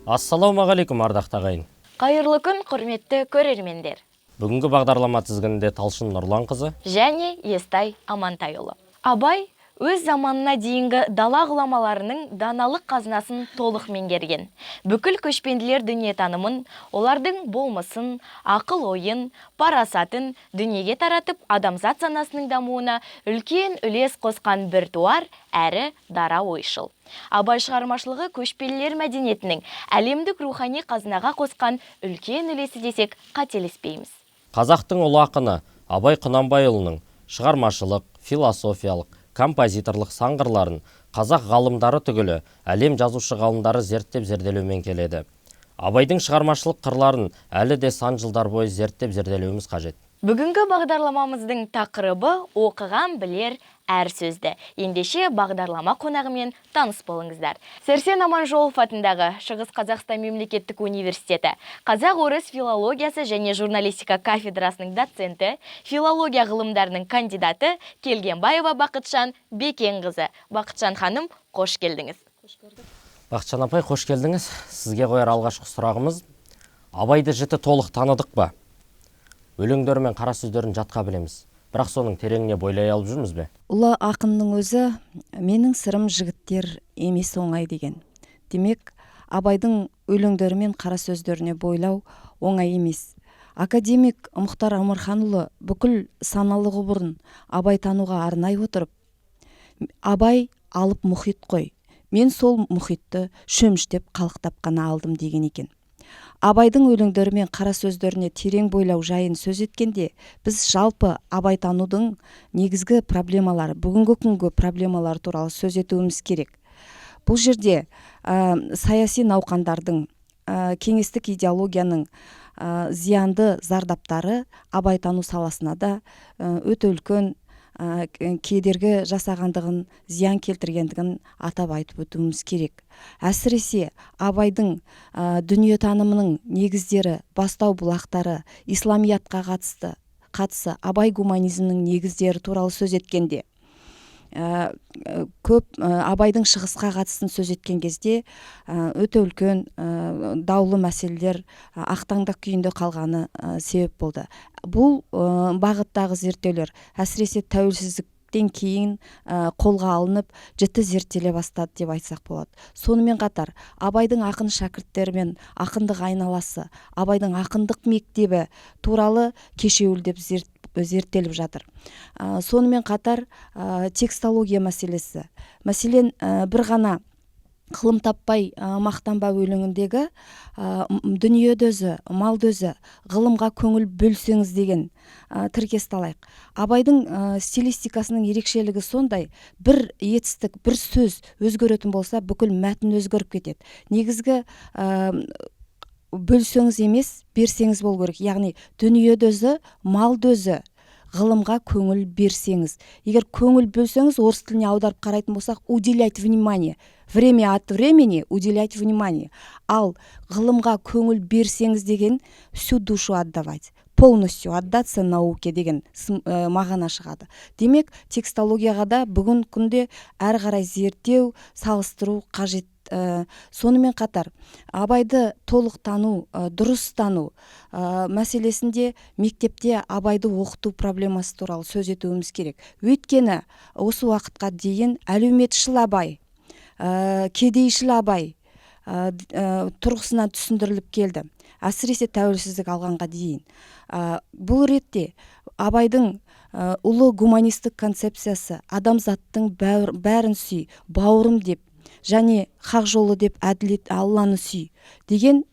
Ассалаумағалейкум ардақты ағайын. Қайырлы күн, құрметті көрермендер. Бүгінгі бағдарлама тізгінінде Талшын Нұрлан қызы және Естай Амантайұлы. Абай өз заманына дейінгі дала ғұламаларының даналық қазынасын толық меңгерген. Бүкіл көшпенділер дүниетанымын, олардың болмысын, ақыл-ойын, парасатын дүниеге таратып, адамзат санасының дамуына үлкен үлес қосқан біртуар әрі дара ойшыл. Абай шығармашылығы көшпелілер мәдениетінің әлемдік рухани қазынаға қосқан үлкен үлесі десек қателеспейміз. Қазақтың ұлы ақыны Абай Құнанбайұлының шығармашылық, философиялық, композиторлық саңғырларын қазақ ғалымдары түгілі әлем жазушы ғалымдары зерттеп-зерделеумен келеді. Абайдың шығармашылық қырларын әлі де сан жылдар бойы зерттеп-зерделеуіміз қажет. Бүгінгі бағдарламамыздың тақырыбы оқыған білер әр сөзді. Ендеше бағдарлама қонағымен таныс болыңыздар. Сәрсен Аманжолов атындағы Шығыс Қазақстан мемлекеттік университеті қазақ-орыс филологиясы және журналистика кафедрасының доценті, филология ғылымдарының кандидаты Келгенбаева Бақытжан Бекенқызы. Бақытжан ханым, қош келдіңіз. Бақытжан апай, қош келдіңіз. Сізге қояр алғашқы сұрағымыз: Абайды жіті толық таныдық па? Өлеңдері мен қара сөздерін жатқа білеміз, бірақ соның тереңіне бойлай алып жүрміз бе? Ұлы ақынның өзі менің сырым жігіттер емес оңай деген. Демек, Абайдың өлеңдері мен қара сөздеріне бойлау оңай емес. Академик Мұхтар Омарханұлы бүкіл саналы ғұмырын Абай тануға арнай отырып, Абай алып мұхит қой, мен сол мұхитты шөміштеп қалықтап қана алдым деген екен. Абайдың өлеңдері мен қара сөздеріне терең бойлау жайын сөз еткенде, біз жалпы Абай танудың негізгі проблемалары, бүгінгі күнгі проблемалары туралы сөз етуіміз керек. Бұл жерде саяси науқандардың, кеңестік идеологияның зиянды зардаптары Абай тану саласына да өте үлкен кедергі жасағандығын, зиян келтіргендігін атап айтып өтуіміз керек. Әсіресе Абайдың дүниетанымының негіздері, бастау бұлақтары, исламиятқа қатысы, Абай гуманизмнің негіздері туралы сөз еткенде, көп Абайдың шығысқа қатысын сөз еткен кезде өте үлкен даулы мәселелер ақтаңдақ күйінде қалғаны себеп болды. Бұл бағыттағы зерттеулер әсіресе тәуелсіздіктен кейін қолға алынып, жіті зерттеле бастады деп айтсақ болады. Сонымен қатар, Абайдың ақын шәкірттері мен ақындық айналасы, Абайдың ақындық мектебі туралы кешеуілдеп зерттеліп жатыр. Сонымен қатар, текстология мәселесі. Мәселен, бір ғана қылым таппай мақтанба өлеңіндегі дүние дөзі, мал дөзі, ғылымға көңіл бөлсеңіз деген тіркесті алайық. Абайдың стилистикасының ерекшелігі сондай, бір етістік, бір сөз өзгеретін болса, бүкіл мәтін өзгеріп кетеді. Негізгі бөлсеңіз емес, берсеңіз болу керек. Яғни дүние дөзі, мал дөзі, ғылымға көңіл берсеңіз. Егер көңіл бөлсеңіз, орыс тіліне аударып қарайтын болсақ, уделять внимание. Время от времени уделять внимание. Ал ғылымға көңіл берсеңіз деген всю душу отдавать. Полностью отдаться науке деген мағына шығады. Демек, текстологияға да бүгін күнде әрі қарай зерттеу, салыстыру қажет. Сонымен қатар, Абайды толық тану, дұрыс тану мәселесінде мектепте Абайды оқыту проблемасы туралы сөз етуіміз керек. Өйткені осы уақытқа дейін әлеуметшіл Абай, кедейшіл Абай тұрғысынан түсіндіріліп келді. Әсіресе тәуелсіздік алғанға дейін. Бұл ретте Абайдың ұлы гуманистік концепциясы адамзаттың бәрін сүй, бауырым деп, және хақ жолы деп әділет Алланы сүй деген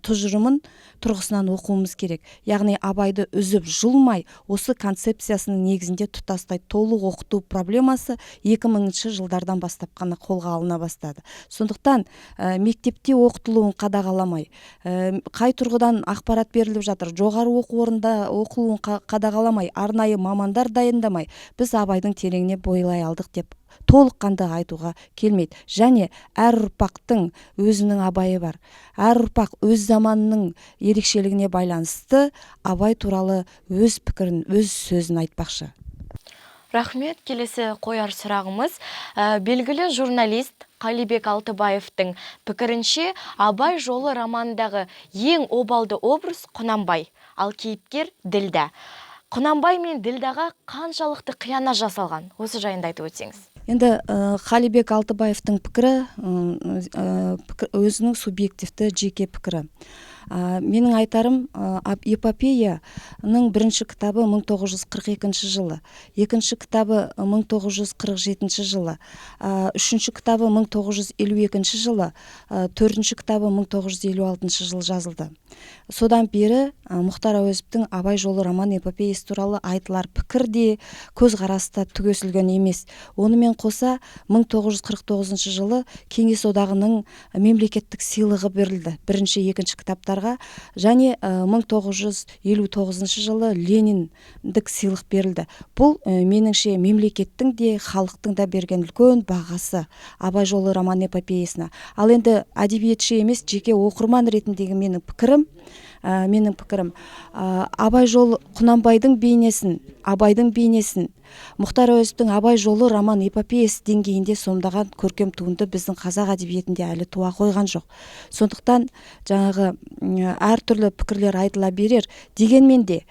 тұжырымын тұрғысынан оқуымыз керек. Яғни Абайды үзіп жұлмай, осы концепциясының негізінде тұтастай толық оқыту проблемасы 2000 жылдардан бастап қана қолға алына бастады. Сондықтан мектепте оқытылуын қадағаламай, қай тұрғыдан ақпарат беріліп жатыр, жоғары оқу орнында оқылуын қадағаламай, арнайы мамандар дайындамай, біз Абайдың тереңіне бойлай алдық деп толыққанды айтуға келмейді. Және әр ұрпақтың өзінің Абайы бар. Әр ұрпақ өз заманының ерекшелігіне байланысты Абай туралы өз пікірін, өз сөзін айтпақшы. Рахмет. Келесі қояр сұрағымыз белгілі журналист Қалибек Алтыбаевтың пікірінше Абай жолы романындағы ең обалды образ Құнанбай, ал кейіпкер Ділдә. Құнанбай мен Ділдәға қаншалықты қиянат жасалған? Осы жайында айтып өтсеңіз. Енді Қалибек Алтыбаевтың пікірі өзінің субъективті жеке пікірі. Менің айтарым, эпопеяның бірінші кітабы 1942 жылы, екінші кітабы 1947 жылы, үшінші кітабы 1952 жылы, төртінші кітабы 1956 жылы жазылды. Содан бері Мұхтар Әуезовтің Абай жолы роман эпопеясы туралы айтылар пікір де көзқараста түгесілген емес. Онымен қоса 1949 жылы Кеңес одағының мемлекеттік сыйлығы берілді бірінші, екінші кітаптарға, және 1959 жылы Лениндік сыйлық берілді. Бұл меніңше мемлекеттің де халықтың да берген үлкен бағасы Абай жолы роман эпопеясына. Ал енді әдебиетші емес, жеке оқырман ретіндегі менің пікірім, Абай жолы Құнанбайдың бейнесін, Абайдың бейнесін Мұхтар Әуезовтің Абай жолы роман эпопеясы деңгейінде сомдаған көркем туынды біздің қазақ әдебиетінде әлі туа қойған жоқ. Сондықтан жаңағы әртүрлі пікірлер айтыла берер. Дегенмен де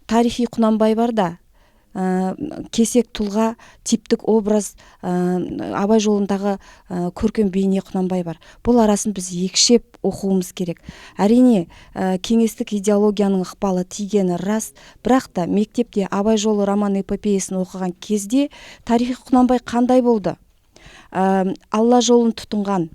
тарихи Құнанбай бар да, кесек тұлға, типтік образ, Абай жолындағы көркем бейне Құнанбай бар. Бұл арасын біз екшеп оқуымыз керек. Әрине, кеңестік идеологияның ықпалы тигені рас, бірақ та мектепте Абай жолы роман эпопеясын оқыған кезде тарихи Құнанбай қандай болды? Алла жолын тұтынған,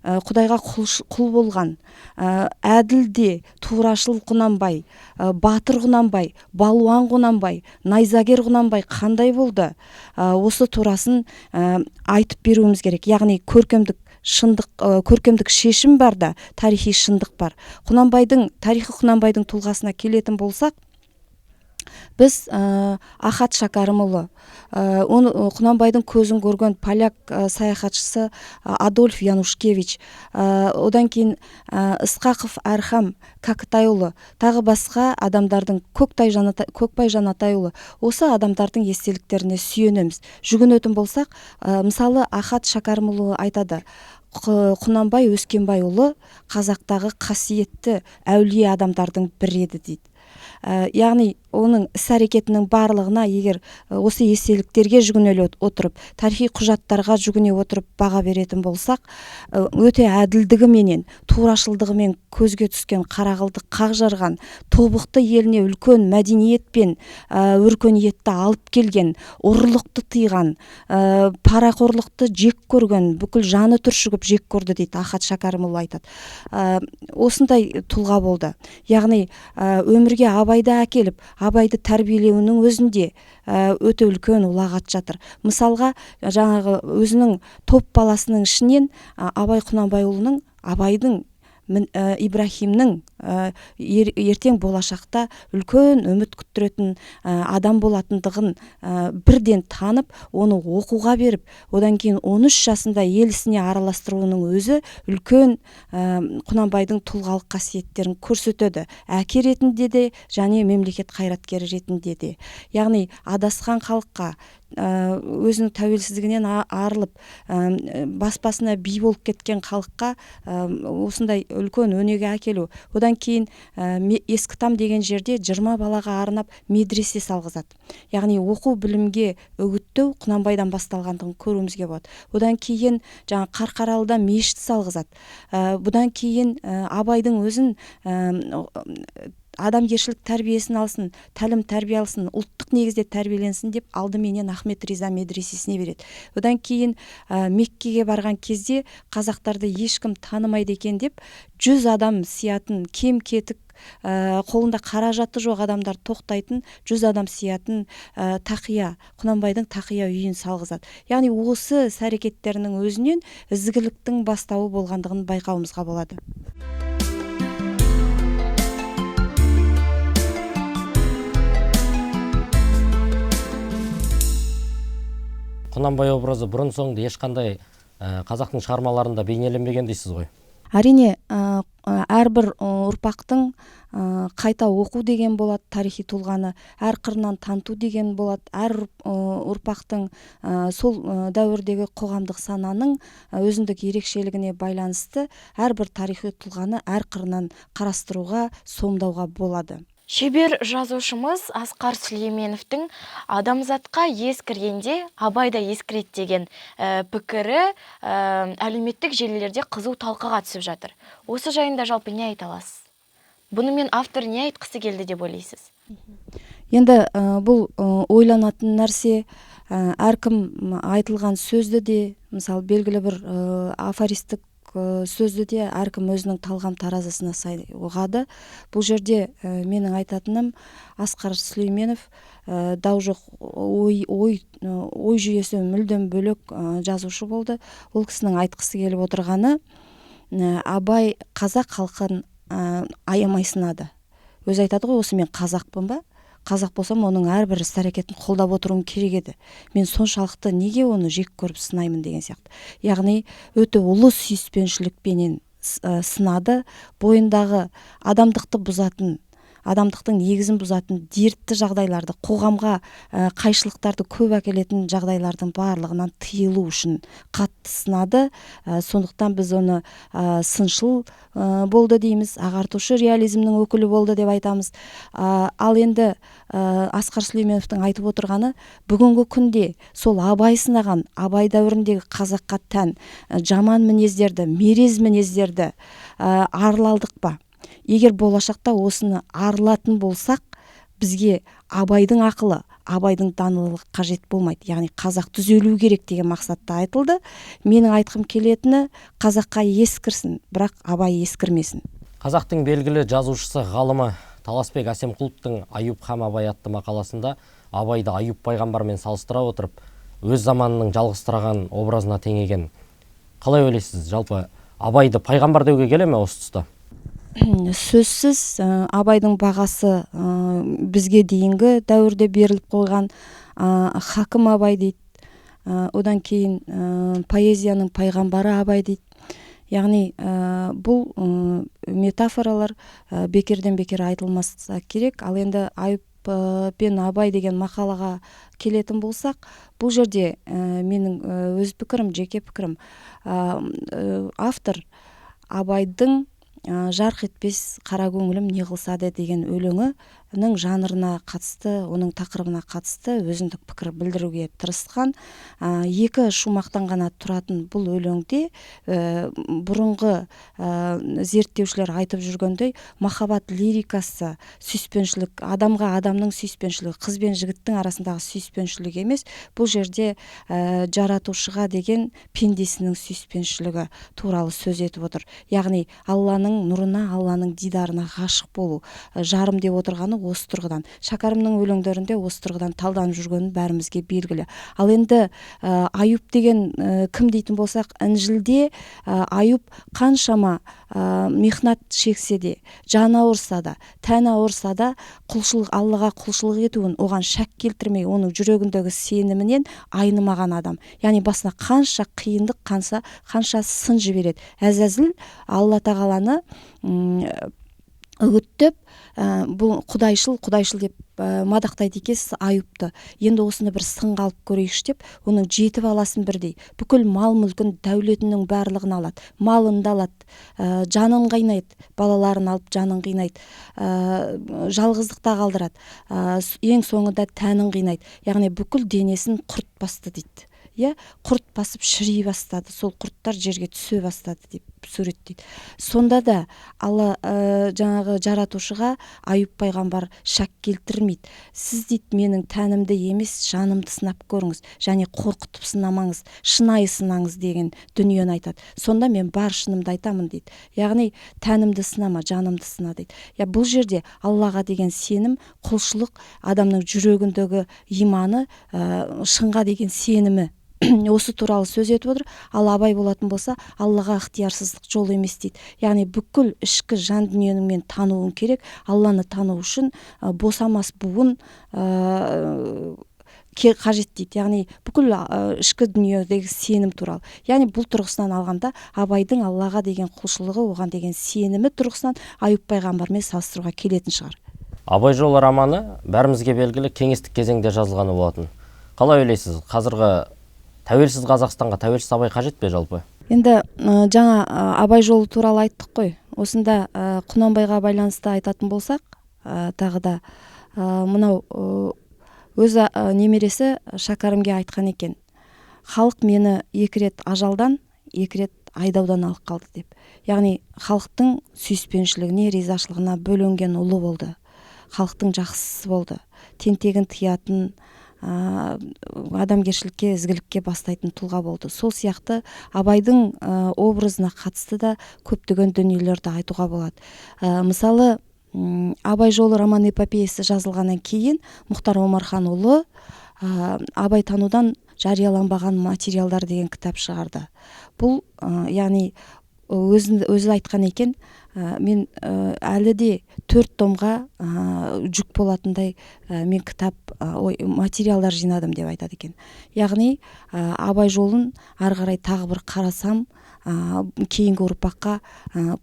Құдайға құл болған, әділде турашыл Құнанбай, батыр Құнанбай, балуан Құнанбай, найзагер Құнанбай қандай болды? Осы турасын айтып беруіміз керек. Яғни көркемдік шешім бар да, тарихи шындық бар. Тарихи Құнанбайдың тұлғасына келетін болсақ, біз Ахат Шәкәрімұлы, Құнанбайдың көзін көрген поляк саяхатшысы Адольф Янушкевич, одан кейін Ысқақов Әрхам Кәкітайұлы, тағы басқа адамдардың, Көкбай Жанатайұлы, осы адамдардың естеліктеріне сүйенеміз. Жүгінетін болсақ, мысалы Ахат Шәкәрімұлы айтады: Құнанбай Өскенбайұлы қазақтағы қасиетті әулие адамдардың бірі еді дейді. Яғни оның іс-әрекетінің барлығына егер осы естеліктерге жүгіне отырып, тарихи құжаттарға жүгіне отырып баға беретін болсақ, өте әділдігіменен, турашылдығымен көзге түскен, қарақылды қақ жарған, тобықты еліне үлкен мәдениет пен өркениетті алып келген, ұрлықты тыйған, парақорлықты жек көрген, бүкіл жаны түршігіп жек көрді дейді Ахат Шәкәрімұлы айтады. Осындай тұлға болды. Яғни өмірге Абайды әкеліп, Абайды тәрбиелеуінің өзінде өте үлкен ұлағат жатыр. Мысалға, жаңағы өзінің топ баласының ішінен Абай Құнанбайұлының, Абайдың, Ибрахимнің ертең болашақта үлкен үміт күттіретін адам болатындығын бірден танып, оны оқуға беріп, одан кейін 13 жасында ел ісіне араластыруының өзі үлкен Құнанбайдың тұлғалық қасиеттерін көрсетеді. Әке ретінде де, және мемлекет қайраткері ретінде де. Яғни адасқан халыққа, өзінің тәуелсіздігінен арылып, баспасына би болып кеткен халыққа осындай үлкен өнеге әкелу. Одан кейін Ескітам деген жерде 20 балаға арнап медресе салғызады. Яғни оқу білімге үгіттеу Құнанбайдан басталғандығын көруімізге болады. Одан кейін Қарқаралыда мешіт салғызады. Бұдан кейін Абайдың өзін адамгершілік тәрбиесін алсын, тәлім тәрбие алсын, ұлттық негізде тәрбиеленсін деп алдыменен Ахмет Риза медресесіне береді. Одан кейін Меккеге барған кезде қазақтарды ешкім танымайды екен деп 100 адам сиятын, кем-кетік, қолында қаражаты жоқ адамдар тоқтайтын 100 адам сиятын Тақия, Құнанбайдың Тақия үйін салғызады. Яғни осы іс-әрекеттерінің өзінен ізгіліктің бастауы болғандығын байқауымызға болады. Құнанбай образы бұрын соңды ешқандай қазақтың шығармаларында бейнеленбеген дейсіз ғой? Әрине, әрбір ұрпақтың қайта оқу деген болады, тарихи тұлғаны әр қырынан таныту деген болады. Әр ұрпақтың сол дәуірдегі қоғамдық сананың өзіндік ерекшелігіне байланысты әрбір тарихи тұлғаны әр қырынан қарастыруға, сомдауға болады. Шебер жазушымыз Асқар Сүлейменовтің адамзатқа ескіргенде Абай да ескіреді деген пікірі әлеуметтік желілерде қызу талқыға түсіп жатыр. Осы жайында жалпы не айта аласыз? Бұнымен автор не айтқысы келді деп ойлайсыз? Енді бұл ойланатын нәрсе. Әркім айтылған сөзді де, мысалы белгілі бір афористік сөзді де әркім өзінің талғам таразысына сай ұғады. Бұл жерде менің айтатыным, Асқар Сүлейменов дау жоқ, ой жүйесі мүлдем бөлек жазушы болды. Ол кісінің айтқысы келіп отырғаны, Абай қазақ халқын аямай сынады. Өзі айтады ғой, осы мен қазақпын ба? Қазақ болсам, оның әрбір іс-әрекетін қолдап отыруым керек еді. Мен соншалықты неге оны жек көріп сынаймын деген сияқты. Яғни өте ұлы сүйіспеншілікпенен сынады. Бойындағы адамдықты бұзатын, адамдықтың негізін бұзатын дертті жағдайларды, қоғамға қайшылықтарды көп әкелетін жағдайлардың барлығынан тыйылу үшін қатты сынады. Сондықтан біз оны сыншыл болды дейміз, ағартушы реализмнің өкілі болды деп айтамыз. Ал енді Асқар Сүлейменовтің айтып отырғаны, бүгінгі күнде сол Абай сынаған, Абай дәуіріндегі қазаққа тән жаман мінездерді, мерез мінездерді арыладық па? Егер болашақта осыны арылатын болсақ, бізге Абайдың ақылы, Абайдың даналығы қажет болмайды. Яғни қазақ түзелу керек деген мақсатта айтылды. Менің айтқым келетіні, қазаққа ескірсін, бірақ Абай ескірмесін. Қазақтың белгілі жазушысы, ғалымы Таласбек Әсемқұловтың Аюп һәм Абай атты мақаласында Абайды Аюп пайғамбармен салыстыра отырып, өз заманының жалғызсыраған образына теңеген. Қалай ойлайсыз, жалпы Абайды пайғамбар деуге келе ме осы тұста? Сөзсіз Абайдың бағасы бізге дейінгі дәуірде беріліп қойған. Хакім Абай дейді. Одан кейін поэзияның пайғамбары Абай дейді. Яғни бұл метафоралар бекерден бекер айтылмаса керек. Ал енді Аюп пен Абай деген мақалаға келетін болсақ, бұл жерде менің өз пікірім, жеке пікірім, автор Абайдың жарқ етпес қара көңілім не қылсады деген өлеңінің жанрына қатысты, оның тақырыбына қатысты өзіндік пікір білдіруге тырысқан. Екі шумақтан ғана тұратын бұл өлеңде бұрынғы зерттеушілер айтып жүргендей, махаббат лирикасы, сүйіспеншілік, адамға адамның сүйіспеншілігі, қыз бен жігіттің арасындағы сүйіспеншілік емес, бұл жерде жаратушыға деген пендесінің сүйіспеншілігі туралы сөз етіп отыр. Яғни Алланың нұрына, Алланың дидарына ғашық болу, жарым деп отырғаны осы тұрғыдан. Шәкәрімнің өлеңдерінде осы тұрғыдан талданып жүргені бәрімізге белгілі. Ал енді Аюп деген кім дейтін болсақ, Інжілде Аюп қаншама мехнат шексе де, жаны ауырса да, тәні ауырса да, Аллаға құлшылық етуін, оған шәк келтірмей, оның жүрегіндегі сенімінен айнымаған адам. Яғни басына қанша қиындық, қанша сын жібереді. Әзәзіл Алла тағаланы үгіттеп, бұл құдайшыл деп мадақтайды екенсіз Аюпты. Енді осыны бір сынға алып көрейікші деп, оның 7 баласын бірдей, бүкіл мал мүлкін, дәулетінің барлығын алады, малын да алады, жанын қинайды, балаларын алып жанын қинайды, жалғыздықта қалдырады, ең соңында тәнін қинайды. Яғни бүкіл денесін құрт басты дейді. Құрт басып шірей бастады, сол құрттар жерге түсе бастады деп суреттейді. Сонда да Алла жаңағы жаратушыға Аюп пайғамбар шәк келтірмейді. Сіз дейді, менің тәнімді емес, жанымды сынап көріңіз, және қорқытып сынамаңыз, шынайы сынаңыз деген дүниені айтады. Сонда мен бар шынымды айтамын дейді. Яғни тәнімді сынама, жанымды сына дейді. Бұл жерде Аллаға деген сенім, құлшылық, адамның жүрегіндегі иманы, шынға деген сенімі осы туралы сөз етіп отыр. Ал Абай болатын болса, Аллаға ықтиярсыздық жол емес дейді. Яғни бүкіл ішкі жан дүниеңмен тануың керек. Алланы тану үшін босамас буын қажет дейді. Яғни бүкіл ішкі дүниедегі сенім туралы. Яғни бұл тұрғысынан алғанда Абайдың Аллаға деген құлшылығы, оған деген сенімі тұрғысынан Аюп пайғамбармен салыстыруға келетін шығар. Абай жолы романы бәрімізге белгілі кеңестік кезеңде жазылғаны болатын. Қалай ойлайсыз, қазіргі тәуелсіз Қазақстанға тәуелсіз Абай қажет пе жалпы? Енді жаңа Абай жолы туралы айттық қой. Осында Құнанбайға байланысты айтатын болсақ, тағы да мынау өз немересі Шәкәрімге айтқан екен. Халық мені 2 рет ажалдан, 2 рет айдаудан алып қалды деп. Яғни халықтың сүйіспеншілігіне, ризашылығына бөленген ұлы болды. Халықтың жақсысы болды. Тентегін тыятын, адамгершілікке, ізгілікке бастайтын тұлға болды. Сол сияқты Абайдың образына қатысты да көптеген дүниелерді айтуға болады. Мысалы, Абай жолы роман эпопеясы жазылғаннан кейін Мұхтар Омарханұлы Абай танудан жарияланбаған материалдар деген кітап шығарды. Бұл яғни өзі айтқан екен, мен әлі де 4 томға жүк болатындай мен кітап материалдар жинадым деп айтады екен. Яғни Абай жолын ары қарай тағы бір қарасам, кейінгі ұрпаққа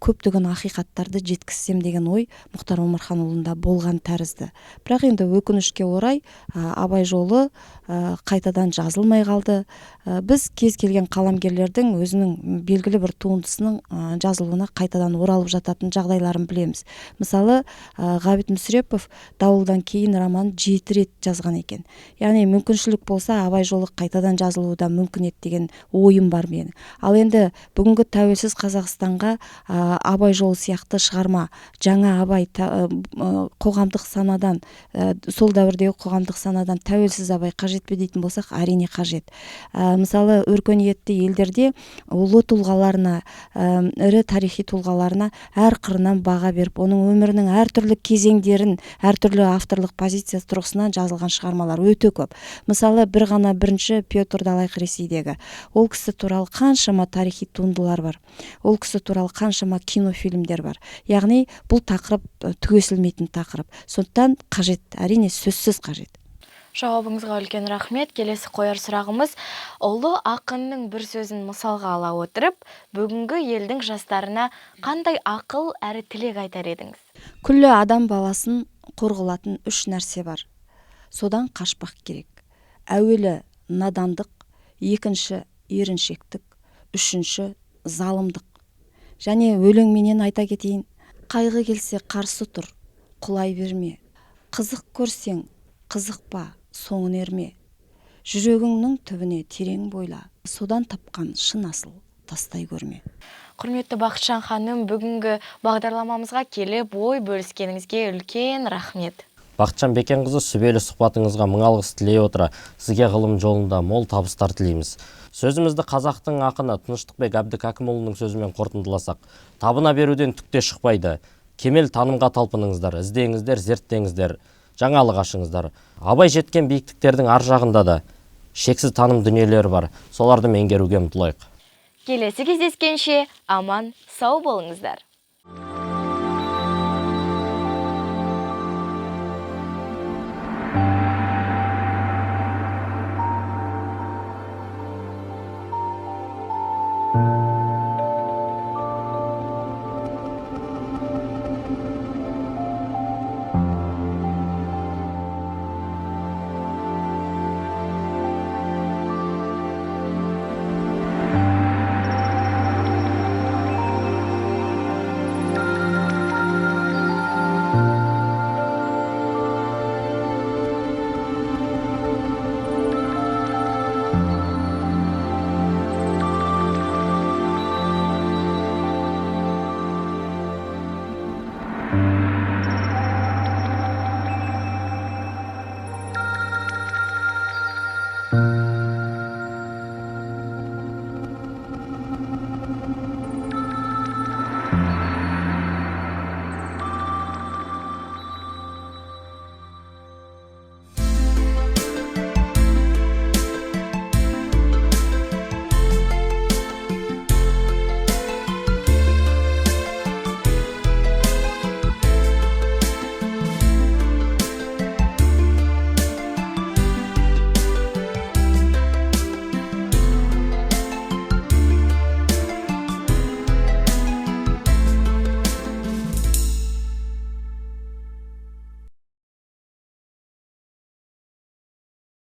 көптеген ақиқаттарды жеткізсем деген ой Мұхтар Омарханұлында болған тәрізді. Бірақ енді өкінішке орай Абай жолы қайтадан жазылмай қалды. Біз кез келген қаламгерлердің өзінің белгілі бір туындысының жазылуына қайтадан оралып жататын жағдайларын білеміз. Мысалы, Ғабит Мүсірепов Дауылдан кейін роман 7 рет жазған екен. Яғни мүмкіншілік болса Абай жолы қайтадан жазылуы да мүмкін еді деген ойым бар менің. Ал енді бүгінгі тәуелсіз Қазақстанға Абай жолы сияқты шығарма, жаңа Абай қоғамдық санадан, сол дәуірдегі қоғамдық санадан тәуелсіз Абай қажет пе дейтін болсақ, әрине қажет. Мысалы, өркениетті елдерде ұлы тұлғаларына, ірі тарихи тұлғаларына әр қырынан баға беріп, оның өмірінің әртүрлі кезеңдерін, әртүрлі авторлық позиция тұрғысынан жазылған шығармалар өте көп. Мысалы, бір ғана бірінші Петр Далайық Ресейдегі. Ол кісі туралы қаншама тарихи туындылар бар. Ол кісі туралы қаншама кинофильмдер бар. Яғни бұл тақырып түгесілмейтін тақырып. Сондықтан қажет, әрине сөзсіз қажет. Жауабыңызға үлкен рахмет. Келесі қояр сұрағымыз, ұлы ақынның бір сөзін мысалға ала отырып, бүгінгі елдің жастарына қандай ақыл әрі тілек айтар едіңіз? Күллі адам баласын қорғылатын 3 нәрсе бар. Содан қашпақ керек. Әуелі надандық, екінші еріншектік, үшінші залымдық. Және өлеңменен айта кетейін, қайғы келсе қарсы тұр, құлай берме. Қызық көрсең, қызықпа, соңын ерме. Жүрегіңнің түбіне терең бойла, содан тапқан шын асыл тастай көрме. Құрметті Бақытжан ханым, бүгінгі бағдарламамызға келіп ой бөліскеніңізге үлкен рахмет. Бақытжан Бекенқызы, сүбелі сұхбатыңызға мың алғыс тілей отыра, сізге ғылым жолында мол табыстар тілейміз. Сөзімізді қазақтың ақыны Тыныштықбек Әбдікәкімұлының сөзімен қорытындыласақ, табына беруден түкте шықпайды. Кемел танымға талпыныңыздар, іздеңіздер, зерттеңіздер, жаңалық ашыңыздар. Абай жеткен биіктіктердің ар жағында да шексіз таным дүниелері бар. Соларды меңгеруге ұмтылайық. Келесі кездескенше аман, сау болыңыздар. Thank you. Thank you.